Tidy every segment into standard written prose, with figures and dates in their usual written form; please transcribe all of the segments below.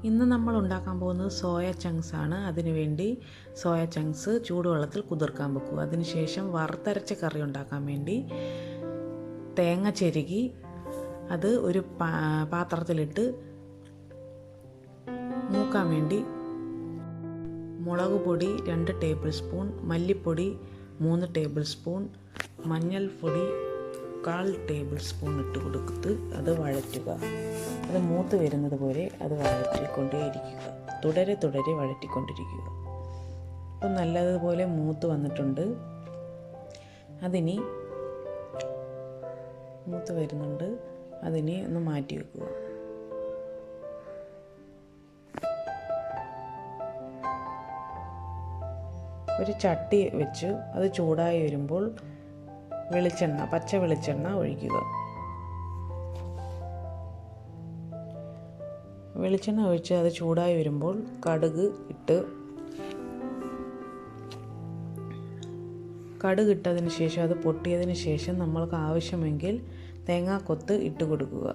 ഇന്ന് നമ്മൾ ഉണ്ടാക്കാൻ പോകുന്നത് സോയ ചങ്ക്സ് ആണ്. അതിനുവേണ്ടി സോയ ചങ്ക്സ് ചൂടുവെള്ളത്തിൽ കുതിർക്കാൻ വെക്കുക. അതിനുശേഷം വറുത്തരച്ച കറി ഉണ്ടാക്കാൻ വേണ്ടി തേങ്ങ ചെരുകി അത് ഒരു പാത്രത്തിലിട്ട് മൂക്കാൻ വേണ്ടി മുളക് പൊടി 2 ടേബിൾ സ്പൂൺ, മല്ലിപ്പൊടി 3 ടേബിൾ സ്പൂൺ, മഞ്ഞൾപ്പൊടി 1/4 ടേബിൾ സ്പൂൺ ഇട്ട് കൊടുത്ത് അത് വഴറ്റുക. അത് മൂത്ത് വരുന്നത് പോലെ അത് വഴറ്റിക്കൊണ്ടേയിരിക്കുക. തുടരെ വഴറ്റിക്കൊണ്ടിരിക്കുക. ഇപ്പം നല്ലതുപോലെ മൂത്ത് വന്നിട്ടുണ്ട്. അതിനി മൂത്ത് വരുന്നുണ്ട്. അതിനി ഒന്ന് മാറ്റി വെക്കുക. ഒരു ചട്ടി വെച്ച് അത് ചൂടായി വരുമ്പോൾ പച്ച വെളിച്ചെണ്ണ ഒഴിക്കുക. വെളിച്ചെണ്ണ ഒഴിച്ച് അത് ചൂടായി വരുമ്പോൾ കടുക് ഇട്ടതിന് ശേഷം അത് പൊട്ടിയതിന് ശേഷം നമ്മൾക്ക് ആവശ്യമെങ്കിൽ തേങ്ങാക്കൊത്ത് ഇട്ട് കൊടുക്കുക.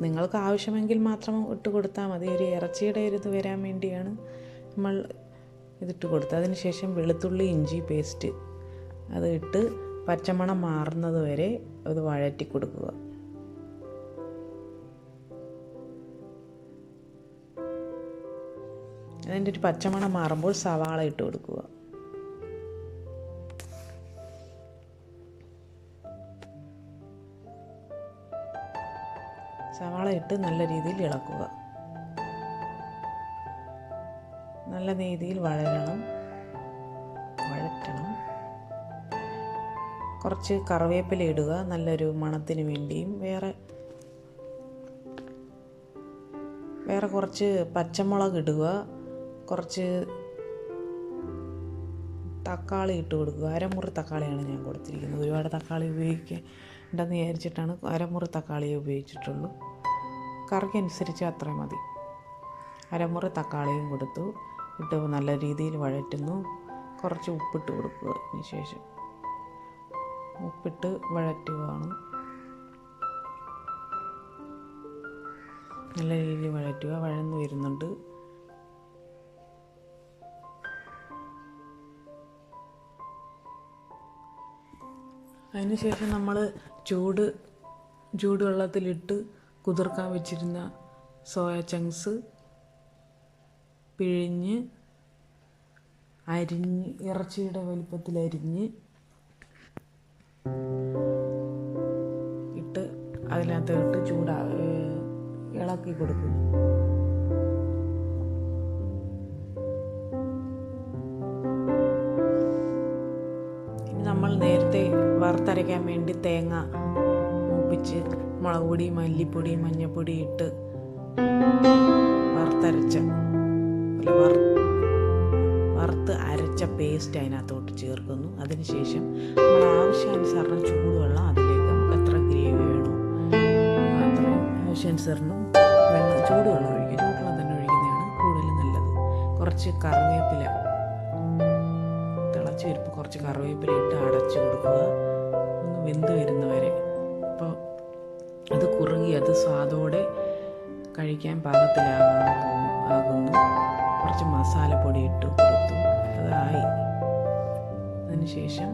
നിങ്ങൾക്ക് ആവശ്യമെങ്കിൽ മാത്രം ഇട്ട് കൊടുത്താൽ മതി. ഒരു ഇറച്ചിയുടെ ഇത് വരാൻ വേണ്ടിയാണ് നമ്മൾ ഇതിട്ട് കൊടുത്തത്. അതിന് ശേഷം വെളുത്തുള്ളി ഇഞ്ചി പേസ്റ്റ് അത് ഇട്ട് പച്ചമണം മാറുന്നത് വരെ അത് വഴറ്റി കൊടുക്കുക. അതിൻ്റെ ഒരു പച്ചമണം മാറുമ്പോൾ സവാള ഇട്ട് കൊടുക്കുക. സവാള ഇട്ട് നല്ല രീതിയിൽ ഇളക്കുക. നല്ല രീതിയിൽ വഴറ്റണം. കുറച്ച് കറിവേപ്പില ഇടുക നല്ലൊരു മണത്തിന് വേണ്ടിയും. വേറെ കുറച്ച് പച്ചമുളക് ഇടുക. കുറച്ച് തക്കാളി ഇട്ട് കൊടുക്കുക. അരമുറി തക്കാളിയാണ് ഞാൻ കൊടുത്തിരിക്കുന്നത്. ഒരുപാട് തക്കാളി ഉപയോഗിക്കേണ്ടെന്ന് വിചാരിച്ചിട്ടാണ് അരമുറി തക്കാളിയെ ഉപയോഗിച്ചിട്ടുള്ളൂ. കറിക്കനുസരിച്ച് അത്രയും മതി. അരമുറി തക്കാളിയും കൊടുത്തു ഇട്ട് നല്ല രീതിയിൽ വഴറ്റുന്നു. കുറച്ച് ഉപ്പിട്ട് കൊടുക്കുക. അതിന് ശേഷം ഉപ്പിട്ട് വഴറ്റുകയാണ്. നല്ല രീതിയിൽ വഴറ്റുക. വഴന്നു വരുന്നുണ്ട്. അതിനുശേഷം നമ്മൾ ചൂടുവെള്ളത്തിലിട്ട് കുതിർക്കാൻ വെച്ചിരുന്ന സോയ ചങ്ക്സ് പിഴിഞ്ഞ് ഇറച്ചിയുടെ വലിപ്പത്തിൽ അരിഞ്ഞ് ഇട്ട് അതിനകത്തോട്ട് ഇളക്കി കൊടുക്കുന്നു. ഇനി നമ്മൾ നേരത്തെ വറുത്തരയ്ക്കാൻ വേണ്ടി തേങ്ങ മൂപ്പിച്ച് മുളക് പൊടി മല്ലിപ്പൊടി മഞ്ഞൾപ്പൊടി ഇട്ട് വറുത്ത് അരച്ച പേസ്റ്റ് അതിനകത്തോട്ട് ചേർക്കുന്നു. അതിനുശേഷം നമ്മൾ ആവശ്യാനുസരണം ചൂടുവെള്ളം അതിലേക്ക് നമുക്ക് എത്ര ഗ്രേവി വേണോ അത്രയും ആവശ്യാനുസരണം ചൂടുവെള്ളം ഒഴിക്കുക. ചൂടുവെള്ളം തന്നെ ഒഴിക്കുന്നതാണ് കൂടുതൽ നല്ലത്. കുറച്ച് കറിവേപ്പില തിളച്ച് വരുമ്പോൾ കുറച്ച് കറിവേപ്പില ഇട്ട് അടച്ചു കൊടുക്കുക. ഒന്ന് വെന്ത് വരുന്നവരെ. അപ്പോൾ അത് കുറുകി അത് സ്വാദോടെ കഴിക്കാൻ പാകത്തിലാകുന്നു. കുറച്ച് മസാലപ്പൊടി ഇട്ട് കൊടുത്തു. അതായി. അതിനുശേഷം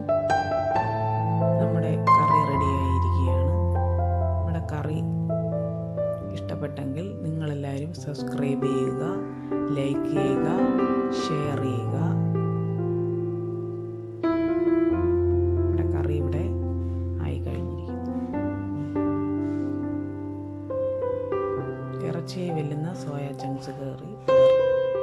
നമ്മുടെ കറി റെഡിയായിരിക്കുകയാണ്. നമ്മുടെ കറി ഇഷ്ടപ്പെട്ടെങ്കിൽ നിങ്ങളെല്ലാവരും സബ്സ്ക്രൈബ് ചെയ്യുക, ലൈക്ക് ചെയ്യുക, ഷെയർ ചെയ്യുക. നമ്മുടെ കറി ഇവിടെ ആയി കഴിഞ്ഞിരിക്കുന്നു. ഇറച്ചിയെ വെല്ലുന്ന സോയ ചങ്ക്സ് കറി.